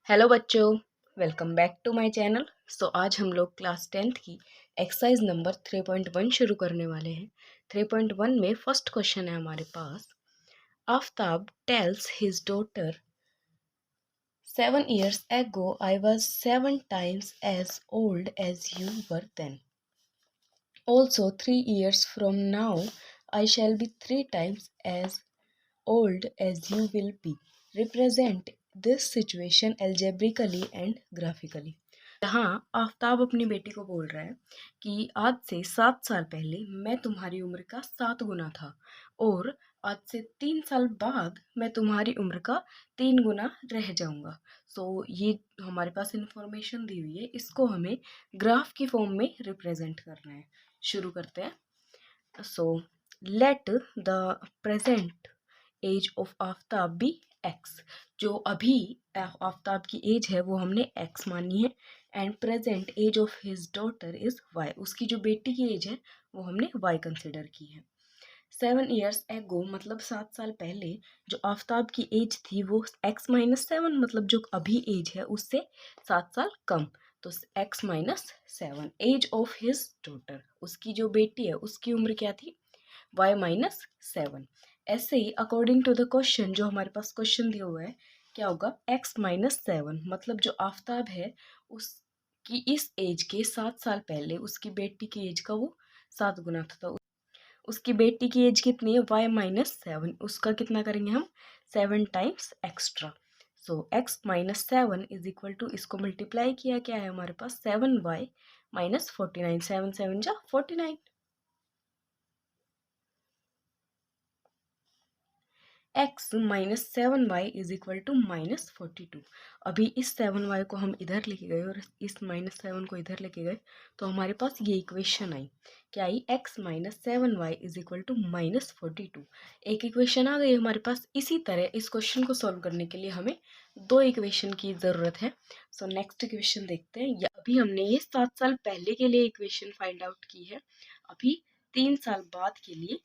Hello बच्चों, welcome back to my channel. आज हम लोग क्लास 10th की एक्सरसाइज नंबर 3.1 शुरू करने वाले हैं। 3.1 में फर्स्ट क्वेश्चन है हमारे पास। Aftab tells his daughter 7 years ago I was 7 times as old as you were then. Also 3 years from now I shall be 3 times as old as you will be. Represent this situation algebraically and graphically. यहाँ आफ्ताब अपनी बेटी को बोल रहा है कि आज से 7 साल पहले मैं तुम्हारी उम्र का 7 गुना था और आज से 3 साल बाद मैं तुम्हारी उम्र का 3 गुना रह जाऊंगा। ये हमारे पास इंफॉर्मेशन दी हुई है, इसको हमें ग्राफ की फॉर्म में रिप्रेजेंट करना है। शुरू करते हैं। Let the present age of Aftab be x. जो अभी आफ्ताब की एज है वो हमने एक्स मानी है। And present age of his daughter is y. उसकी जो बेटी की एज है वो हमने वाई कंसिडर की है। 7 years एगो मतलब 7 साल पहले जो आफ्ताब की एज थी वो x-7 मतलब जो अभी एज है उससे 7 साल कम। तो x-7 as of his daughter, उसकी जो बेटी है उसकी उम्र क्या थी, y-7। ऐसे ही अकॉर्डिंग टू द क्वेश्चन जो हमारे पास क्वेश्चन दिया हुआ है क्या होगा, x-7 मतलब जो आफ्ताब है उसकी इस एज के 7 साल पहले उसकी बेटी की एज का वो 7 गुना था। तो उसकी बेटी की एज कितनी है, y-7, उसका कितना करेंगे हम, 7 times extra. x-7 is equal to, इसको मल्टीप्लाई किया क्या है हमारे पास, 7y-49। 7 7 जा 49। x-7y is equal to -42। अभी इस 7y को हम इधर लेके गए और इस -7 को इधर लेके गए तो हमारे पास ये इक्वेशन आई। क्या आई, x-7y इज इक्वल टू -42। एक इक्वेशन आ गई हमारे पास। इसी तरह इस क्वेश्चन को सॉल्व करने के लिए हमें 2 इक्वेशन की ज़रूरत है। नेक्स्ट इक्वेशन देखते हैं। अभी हमने ये 7 साल पहले के लिए इक्वेशन फाइंड आउट की है, अभी 3 साल बाद के लिए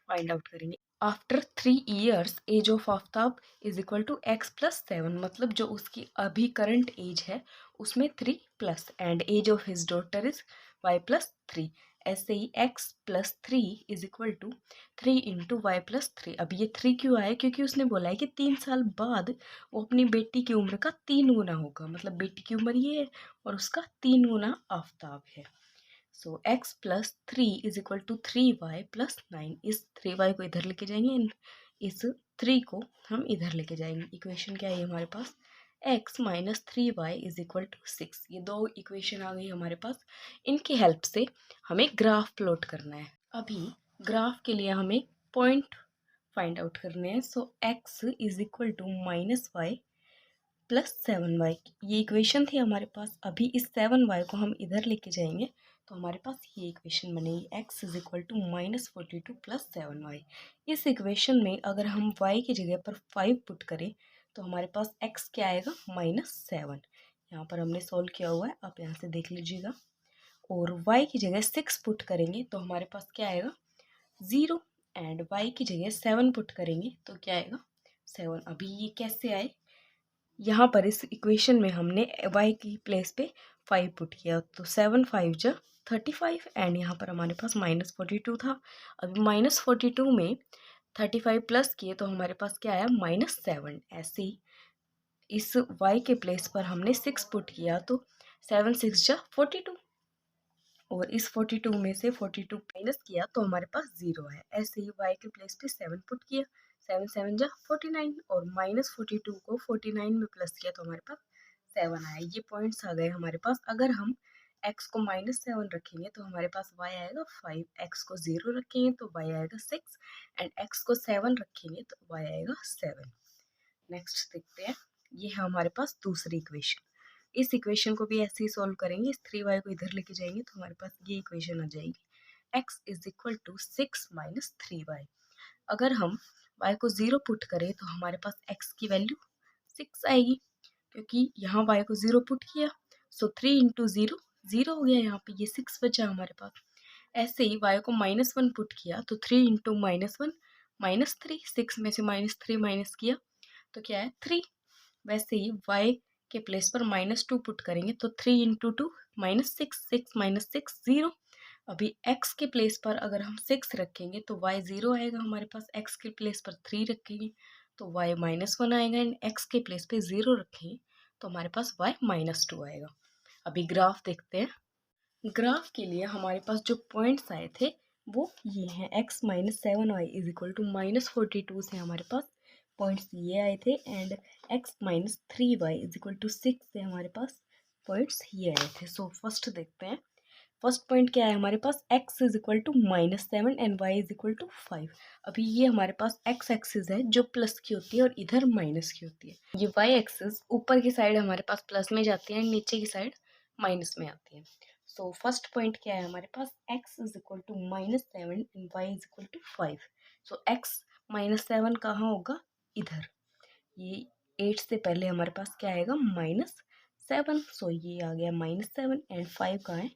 फाइंड आउट करेंगे। After 3 years age of Aftab is equal to x+7 मतलब जो उसकी अभी करंट एज है उसमें 3 plus, and age of his daughter is y+3। ऐसे ही x+3 is equal to 3 into y+3। अब ये 3 क्यों आया, क्योंकि उसने बोला है कि 3 साल बाद वो अपनी बेटी की उम्र का 3 गुना होगा, मतलब बेटी की उम्र ये है और उसका 3 गुना आफ्ताब है। x+3 is equal to 3y+9। इस 3y को इधर लेके जाएंगे, इस 3 को हम इधर लेके जाएंगे। इक्वेशन क्या है हमारे पास, x-3y इज इक्वल टू 6। ये 2 इक्वेशन आ गई हमारे पास। इनकी हेल्प से हमें ग्राफ प्लॉट करना है। अभी ग्राफ के लिए हमें पॉइंट फाइंड आउट करने हैं। x is equal to -y+7y, ये इक्वेशन थी हमारे पास। अभी इस 7y को हम इधर लेके जाएंगे तो हमारे पास ये इक्वेशन बनेगी, x is equal to -42 + 7y। इस इक्वेशन में अगर हम y की जगह पर 5 पुट करें तो हमारे पास x क्या आएगा, -7। यहाँ पर हमने सॉल्व किया हुआ है, आप यहाँ से देख लीजिएगा। और y की जगह 6 पुट करेंगे तो हमारे पास क्या आएगा, 0। एंड y की जगह 7 पुट करेंगे तो क्या आएगा, 7। अभी ये कैसे आए, यहाँ पर इस इक्वेशन में हमने y की प्लेस पे 5 पुट किया तो 7 5 जा 35, एंड यहाँ पर हमारे पास -42 था। अभी -42 में 35 प्लस किए तो हमारे पास क्या आया, -7। ऐसे ही इस y के प्लेस पर हमने 6 पुट किया तो 7 6 जा 42, और इस 42 में से 42 माइनस किया तो हमारे पास 0 है। ऐसे ही y के प्लेस पे 7 पुट किया, 7 7 जा 49, और -42 को 49 में प्लस किया तो हमारे पास 7 आया। ये पॉइंट्स आ गए हमारे पास। अगर हम x को -7 रखेंगे तो हमारे पास y आएगा 5, x को 0 रखेंगे तो y आएगा 6, एंड x को 7 रखेंगे तो y आएगा 7। नेक्स्ट देखते हैं, ये है हमारे पास दूसरी इक्वेशन। इस इक्वेशन को भी ऐसे ही सॉल्व करेंगे। इस 3y को इधर लेके जाएंगे तो हमारे पास ये इक्वेशन आ जाएगी, x is equal to 6 - 3y। अगर हम y को 0 पुट करें तो हमारे पास x की वैल्यू 6 आएगी, क्योंकि यहाँ y को 0 पुट किया। 3 इंटू 0 0 हो गया, यहाँ पे ये 6 बचा हमारे पास। ऐसे ही y को -1 पुट किया तो 3 इंटू -1 -3, 6 में से -3 माइनस किया तो क्या है, 3। वैसे ही y के प्लेस पर -2 पुट करेंगे तो 3 इंटू टू -6, 6 -6 0। अभी x के प्लेस पर अगर हम 6 रखेंगे तो y 0 आएगा हमारे पास, x के प्लेस पर 3 रखेंगे तो y -1 आएगा, एंड x के प्लेस पे 0 रखेंगे तो हमारे पास y -2 आएगा। अभी ग्राफ देखते हैं। ग्राफ के लिए हमारे पास जो पॉइंट्स आए थे वो ये हैं, x -7y is equal to -42 से हमारे पास पॉइंट्स ये आए थे, and x -3y is equal to 6 से हमारे पास पॉइंट्स ये आए थे। सो फर्स्ट देखते हैं, फर्स्ट पॉइंट क्या है हमारे पास, x is equal to -7 and y is equal to 5। अभी ये हमारे पास x एक्सिस है जो प्लस की होती है और इधर माइनस की होती है। ये y एक्सिस ऊपर की साइड हमारे पास प्लस में जाती है एंड नीचे की साइड माइनस में आती है। सो फर्स्ट पॉइंट क्या है हमारे पास, x is equal to -7 and y is equal to 5। So x -7 कहाँ होगा, इधर, ये 8 से पहले हमारे पास क्या आएगा, -7। सो ये आ गया -7 एंड 5 कहाँ है,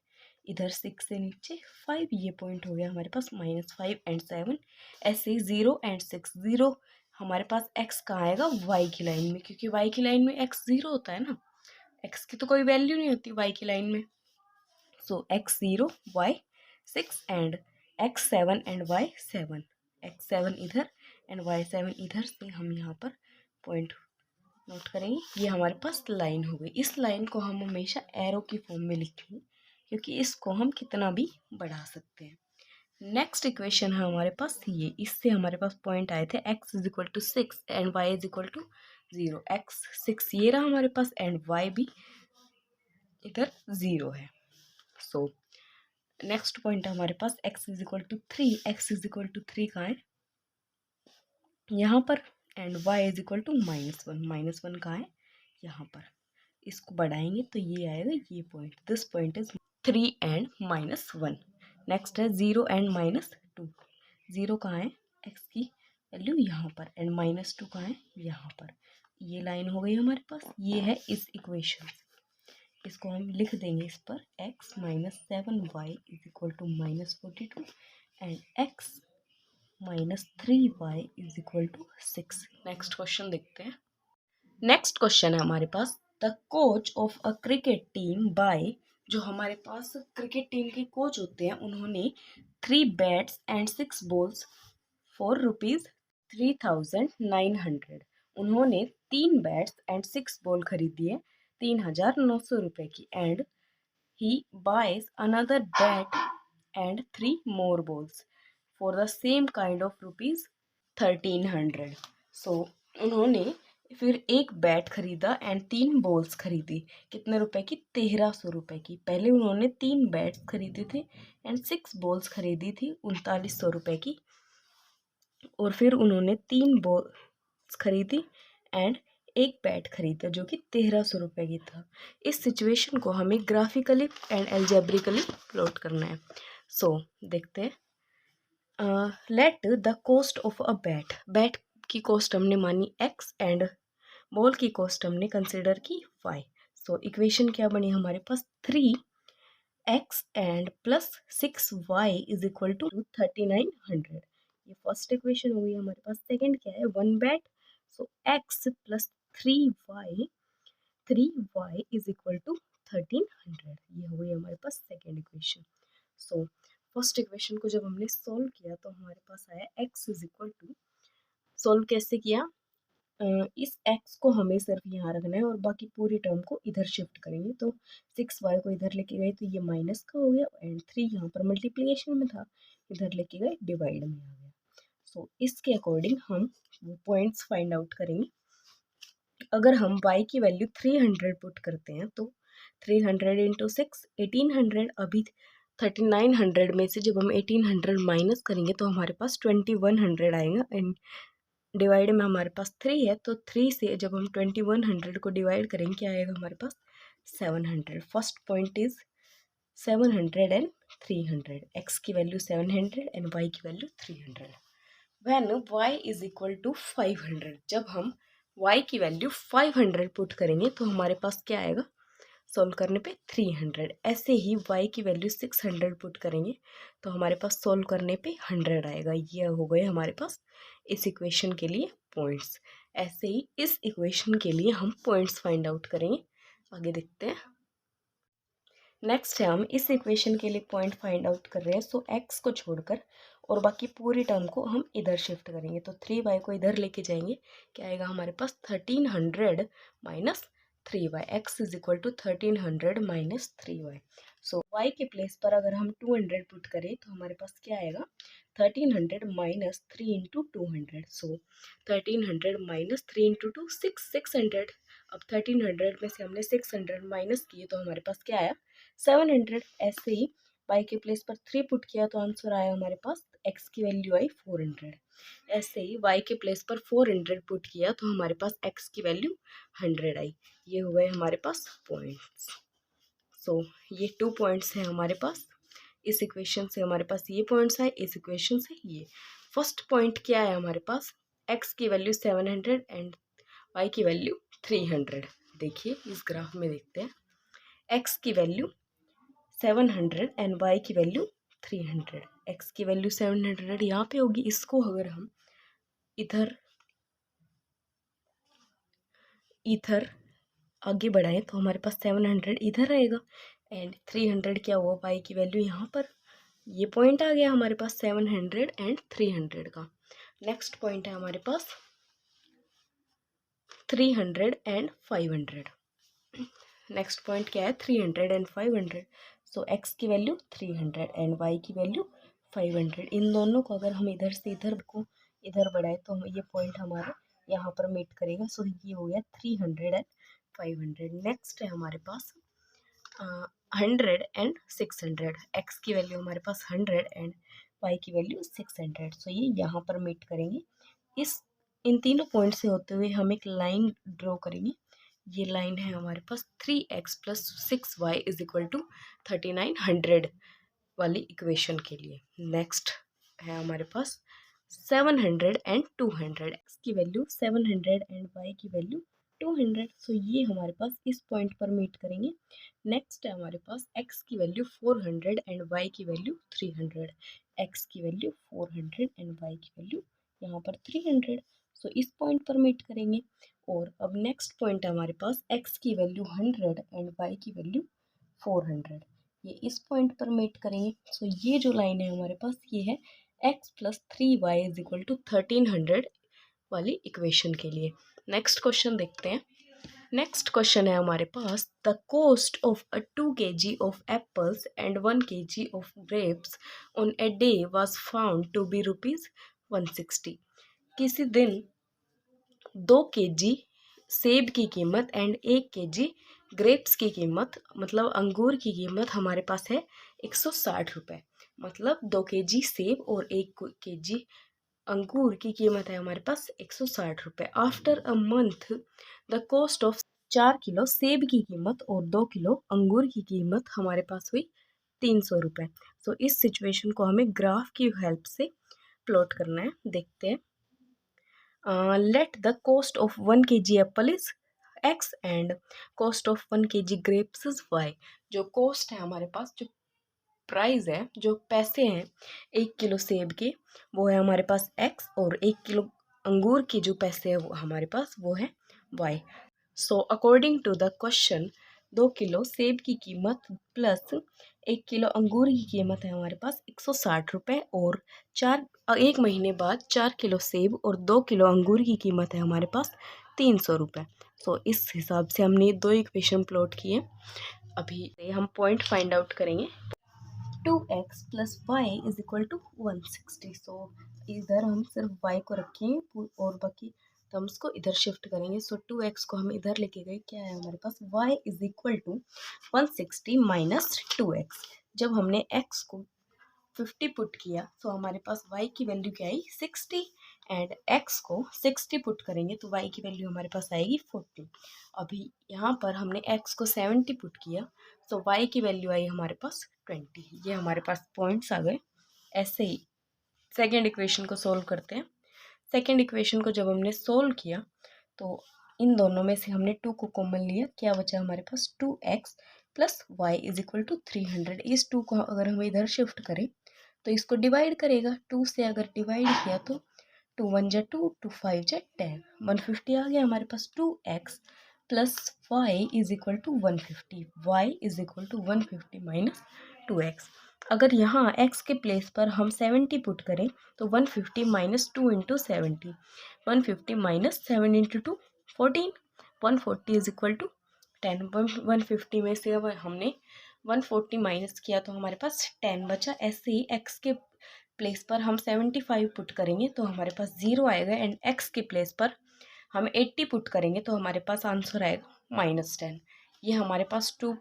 इधर 6 से नीचे 5, ये पॉइंट हो गया हमारे पास -5 एंड 7। ऐसे 0 एंड 6 0, हमारे पास x कहाँ आएगा, y की लाइन में, क्योंकि y की लाइन में x 0 होता है ना, x की तो कोई वैल्यू नहीं होती y की लाइन में। सो x 0, y 6 and x 7 and y 7, x 7 इधर एंड y 7 इधर से हम यहाँ पर पॉइंट नोट करेंगे। ये हमारे पास लाइन हो गई। इस लाइन को हम हमेशा एरो की फॉर्म में लिखेंगे क्योंकि इसको हम कितना भी बढ़ा सकते हैं। नेक्स्ट इक्वेशन है हमारे पास ये, इससे हमारे पास पॉइंट आए थे x is equal to 6 and y is equal to 0। x 6 ये रहा हमारे पास एंड y भी इधर 0 है। सो नेक्स्ट पॉइंट है हमारे पास x is equal to 3, x is equal to 3 कहाँ है, यहाँ पर, and y is equal to -1, -1 कहाँ है, यहाँ पर। इसको बढ़ाएंगे तो ये आएगा ये point, this point is 3 and -1। Next है 0 एंड -2, 0 कहाँ है, x की वैल्यू यहाँ पर, एंड -2 कहाँ है, यहाँ पर। ये लाइन हो गई हमारे पास, ये है इस इक्वेशन। इसको हम लिख देंगे इस पर, x -7y is equal to -42 and x -3y is equal to 6। Next question देखते हैं। नेक्स्ट क्वेश्चन है हमारे पास, the coach of a cricket team by, जो हमारे पास क्रिकेट टीम के कोच होते हैं, उन्होंने 3 बैट्स एंड 6 बॉल्स फॉर ₹3,900। उन्होंने 3 बैट्स एंड 6 बॉल खरीदी है 3,900 रुपये की, and he buys another bat and 3 more balls for the same kind of ₹1,300। सो उन्होंने फिर एक बैट खरीदा एंड 3 बॉल्स खरीदी, कितने रुपए की, 1,300 रुपये की। पहले उन्होंने 3 बैट्स खरीदे थे एंड 6 बॉल्स खरीदी थी 3,900 रुपये की, और फिर उन्होंने 3 बॉल्स खरीदी एंड एक बैट खरीदा जो कि 1,300 रुपये की था। इस सिचुएशन को हमें ग्राफिकली एंड एल्जेब्रिकली प्लॉट करना है। सो देखते हैं, let the cost of a bat, bat की कॉस्ट हमने मानी x एंड बॉल की कॉस्ट हमने कंसिडर की y। सो इक्वेशन क्या बनी हमारे पास, 3x and plus 6y is equal to 3,900। ये फर्स्ट इक्वेशन हो गई हमारे पास। सेकंड क्या है, 1 bat, so x plus 3y is equal to 1,300। ये हो गई हमारे पास second equation. So first equation को जब हमने सॉल्व किया तो हमारे पास आया x is equal to, solve कैसे किया, इस x को हमें सिर्फ यहाँ रखना है और बाकी पूरी टर्म को इधर शिफ्ट करेंगे। तो 6y को इधर लेके गए तो ये माइनस का हो गया, एंड 3 यहाँ पर मल्टीप्लिकेशन में था, इधर लेके गए डिवाइड में आ गया। सो इसके अकॉर्डिंग हम वो पॉइंट्स फाइंड आउट करेंगे। अगर हम y की वैल्यू 300 पुट करते हैं तो 300 इंटू 6 1800। अभी 3,900 में से जब हम 1800 माइनस करेंगे तो हमारे पास 2100 आएगा, एंड डिवाइड में हमारे पास 3 है तो 3 से जब हम 2100 को डिवाइड करेंगे क्या आएगा हमारे पास, 700। First point is 700 and 300, x की वैल्यू 700 एंड y की value 300। When y is equal to 500, जब हम y की वैल्यू 500 पुट करेंगे तो हमारे पास क्या आएगा, सॉल्व करने पे 300। ऐसे ही y की वैल्यू 600 पुट करेंगे तो हमारे पास सॉल्व करने पे 100 आएगा। ये हो गए हमारे पास इस इक्वेशन के लिए पॉइंट्स। ऐसे ही इस इक्वेशन के लिए हम पॉइंट्स फाइंड आउट करेंगे। आगे देखते हैं। नेक्स्ट है हम इस इक्वेशन के लिए पॉइंट फाइंड आउट कर रहे हैं। सो एक्स को छोड़कर और बाकी पूरी टर्म को हम इधर शिफ्ट करेंगे। तो 3y को इधर लेके जाएंगे, क्या आएगा हमारे पास 1300 minus 3y। X is equal to 1300 minus 3y। So y के प्लेस पर अगर हम 200 पुट करें तो हमारे पास क्या आएगा 1300 माइनस 3 इंटू 200। सो 1300 माइनस 3 इंटू 2 600। अब 1300 में से हमने 600 माइनस किए तो हमारे पास क्या आया 700। ऐसे ही y के प्लेस पर 3 पुट किया तो आंसर आया हमारे पास, x की वैल्यू आई 400। ऐसे ही y के प्लेस पर 400 पुट किया तो हमारे पास x की वैल्यू 100 आई। ये हुए हमारे पास पॉइंट्स। सो ये 2 पॉइंट्स हैं हमारे पास। इस इक्वेशन से हमारे पास ये पॉइंट्स आए, इस इक्वेशन से ये। फर्स्ट पॉइंट क्या है हमारे पास, x की वैल्यू 700 एंड y की वैल्यू 300। देखिए इस ग्राफ में देखते हैं, x की वैल्यू 700 एंड y की वैल्यू 300। x की वैल्यू 700 यहाँ पे होगी। इसको अगर हम इधर आगे बढ़ाएं तो हमारे पास 700 इधर रहेगा एंड 300 क्या हुआ y की वैल्यू यहाँ पर। ये पॉइंट आ गया हमारे पास 700 एंड 300 का। नेक्स्ट पॉइंट है हमारे पास 300 एंड 500। नेक्स्ट पॉइंट क्या है 300 एंड 500। सो x की वैल्यू 300 एंड y की वैल्यू 500। इन दोनों को अगर हम इधर से इधर को इधर बढ़ाए तो हम ये पॉइंट हमारा यहाँ पर मीट करेगा। सो ये हो गया 300 एंड 500। नेक्स्ट है हमारे पास 100 एंड 600। x की वैल्यू हमारे पास 100 एंड y की वैल्यू 600। सो ये यहाँ पर मीट करेंगे। इन तीनों पॉइंट से होते हुए हम एक लाइन ड्रॉ करेंगे। ये लाइन है हमारे पास 3x plus 6y is equal to 3900 वाली इक्वेशन के लिए। नेक्स्ट है हमारे पास 700 एंड 200। x की वैल्यू 700 एंड y की वैल्यू 200। सो ये हमारे पास इस पॉइंट पर मीट करेंगे। नेक्स्ट है हमारे पास x की वैल्यू 400 एंड y की वैल्यू 300। x की वैल्यू 400 एंड y की वैल्यू यहाँ पर 300। सो इस पॉइंट पर मीट करेंगे। और अब नेक्स्ट पॉइंट है हमारे पास x की वैल्यू 100 एंड y की वैल्यू 400। ये इस पॉइंट पर मीट करेंगे। सो ये जो लाइन है हमारे पास ये है x plus 3y is equal to 1300 वाली इक्वेशन के लिए। नेक्स्ट क्वेश्चन देखते हैं। नेक्स्ट क्वेश्चन है हमारे पास the cost of 2 kg of apples and 1 kg of grapes on a day was found to be ₹160। किसी दिन 2 kg सेब की कीमत एंड 1 kg ग्रेप्स की कीमत, मतलब अंगूर की कीमत हमारे पास है 160 रुपये। मतलब 2 kg सेब और 1 kg अंगूर की कीमत है हमारे पास 160 रुपये। After a month the cost of 4 kilo सेब की कीमत और 2 किलो अंगूर की कीमत हमारे पास हुई 300 रुपये। सो इस सिचुएशन को हमें ग्राफ की हेल्प से प्लॉट करना है। देखते हैं। Let the cost of 1 kg Apple is x and cost of 1 kg grapes is y। जो कॉस्ट है हमारे पास, जो प्राइस है, जो पैसे हैं 1 किलो सेब के वो है हमारे पास x और 1 किलो अंगूर के जो पैसे है वो हमारे पास वो है y। So according to the question 2 kilo सेब की कीमत प्लस 1 किलो अंगूर की कीमत है हमारे पास 160 रुपये और 1 महीने बाद 4 किलो सेब और 2 किलो अंगूर की कीमत है हमारे पास 300 रुपये। सो इस हिसाब से हमने 2 इक्वेशन प्लॉट किए। अभी हम पॉइंट फाइंड आउट करेंगे। 2x plus y is equal to 160। So इधर हम सिर्फ y को रखेंगे और बाकी टर्म्स को इधर शिफ्ट करेंगे। सो 2x को हम इधर लेके गए, क्या है हमारे पास y is equal to 160 minus 2x। जब हमने x को 50 पुट किया तो हमारे पास y की वैल्यू क्या आई 60 एंड x को 60 पुट करेंगे तो y की वैल्यू हमारे पास आएगी 40। अभी यहाँ पर हमने x को 70 पुट किया तो y की वैल्यू आई हमारे पास 20। ये हमारे पास पॉइंट्स आ गए। ऐसे ही सेकेंड इक्वेशन को सोल्व करते हैं। सेकेंड इक्वेशन को जब हमने सोल्व किया तो इन दोनों में से हमने 2 को कॉमन लिया, क्या बचा हमारे पास 2x plus y is equal to 300। इस 2 को अगर हम इधर शिफ्ट करें तो इसको डिवाइड करेगा। 2 से अगर डिवाइड किया तो 2 1 जा 2, 2 5 जा 10, 150 आ गया हमारे पास। 2x plus y is equal to 150, y is equal to 150 minus 2x। अगर यहाँ x के प्लेस पर हम 70 पुट करें तो 150 minus 2 into 70, 150 minus 7 into 2 14, 140 is equal to 10। 150 में से अब हमने 140 माइनस किया तो हमारे पास 10 बचा। ऐसे ही x के प्लेस पर हम 75 पुट करेंगे तो हमारे पास 0 आएगा, एंड x के प्लेस पर हम 80 पुट करेंगे तो हमारे पास आंसर आएगा -10। ये हमारे पास 2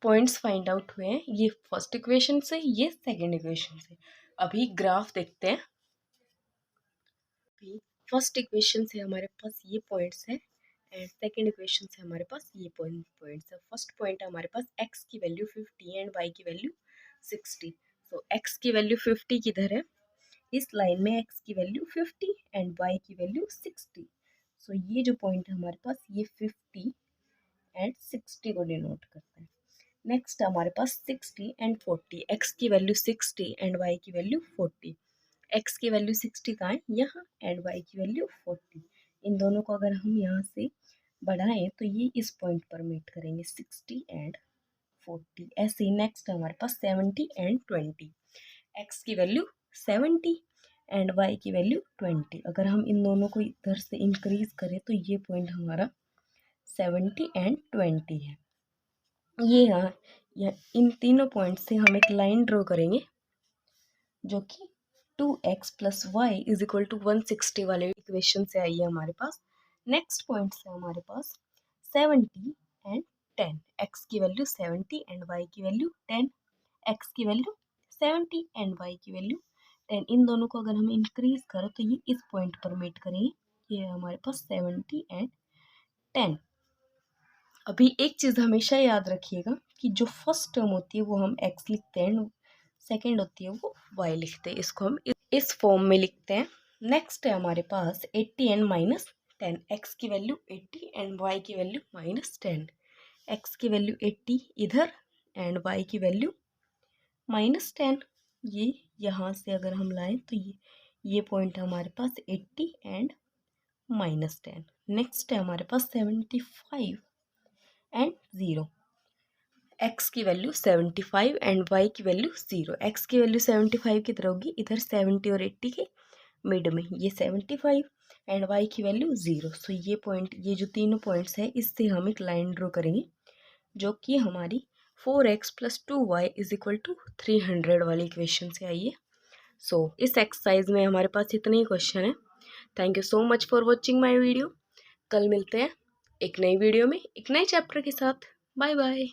पॉइंट्स फाइंड आउट हुए हैं, ये फर्स्ट इक्वेशन से, ये सेकंड इक्वेशन से। अभी ग्राफ देखते हैं। फर्स्ट इक्वेशन से हमारे पास ये पॉइंट्स हैं एंड सेकंड इक्वेशन से हमारे पास ये पॉइंट्स है। फर्स्ट पॉइंट है हमारे पास x की वैल्यू 50 एंड y की वैल्यू 60। सो x की वैल्यू 50 किधर है, इस लाइन में x की वैल्यू 50 एंड y की वैल्यू 60। सो ये जो पॉइंट है हमारे पास ये 50 एंड 60 को डिनोट करता है। नेक्स्ट हमारे पास 60 एंड 40, x की वैल्यू 60 एंड y की वैल्यू 40। x की वैल्यू 60 कहाँ है, यहाँ, एंड y की वैल्यू 40। इन दोनों को अगर हम यहाँ से बढ़ाएं तो ये इस पॉइंट पर मीट करेंगे, 60 एंड 40। ऐसे ही नेक्स्ट हमारे पास 70 एंड 20, x की वैल्यू 70 एंड y की वैल्यू 20। अगर हम इन दोनों को इधर से इंक्रीज करें तो ये पॉइंट हमारा 70 एंड 20 है। ये यहाँ इन तीनों पॉइंट से हम एक लाइन ड्रॉ करेंगे जो कि 2x plus y is equal to 160 वाले इक्वेशन से आई है हमारे पास। नेक्स्ट पॉइंट से हमारे पास 70 एंड 10, x की वैल्यू 70 एंड y की वैल्यू 10, x की वैल्यू 70 एंड y की वैल्यू 10। इन दोनों को अगर हम इंक्रीज करें तो ये इस पॉइंट पर मीट करेंगे, ये है हमारे पास 70 एंड 10। अभी एक चीज़ हमेशा याद रखिएगा कि जो फर्स्ट टर्म होती है वो हम x लिखते हैं, सेकेंड होती है वो y लिखते हैं। इसको हम इस फॉर्म में लिखते हैं। नेक्स्ट है हमारे पास 80 एंड -10, x की वैल्यू 80 एंड y की वैल्यू -10, x की वैल्यू 80 इधर एंड y की वैल्यू -10। ये यहाँ से अगर हम लाएं तो ये पॉइंट है हमारे पास 80 एंड -10। नेक्स्ट है हमारे पास 75 एंड 0, x की वैल्यू 75 एंड y की वैल्यू 0। x की वैल्यू 75 किधर होगी, इधर 70 और 80 के मिड में, ये 75 एंड y की वैल्यू 0। सो ये पॉइंट, ये जो तीनों पॉइंट्स हैं इससे हम एक लाइन ड्रॉ करेंगे जो कि हमारी 4x plus 2y is equal to 300 वाली इक्वेशन से आई है। सो इस एक्सरसाइज में हमारे पास इतने ही क्वेश्चन है। Thank you so much for watching my video. कल मिलते हैं एक नई वीडियो में एक नए चैप्टर के साथ। Bye bye.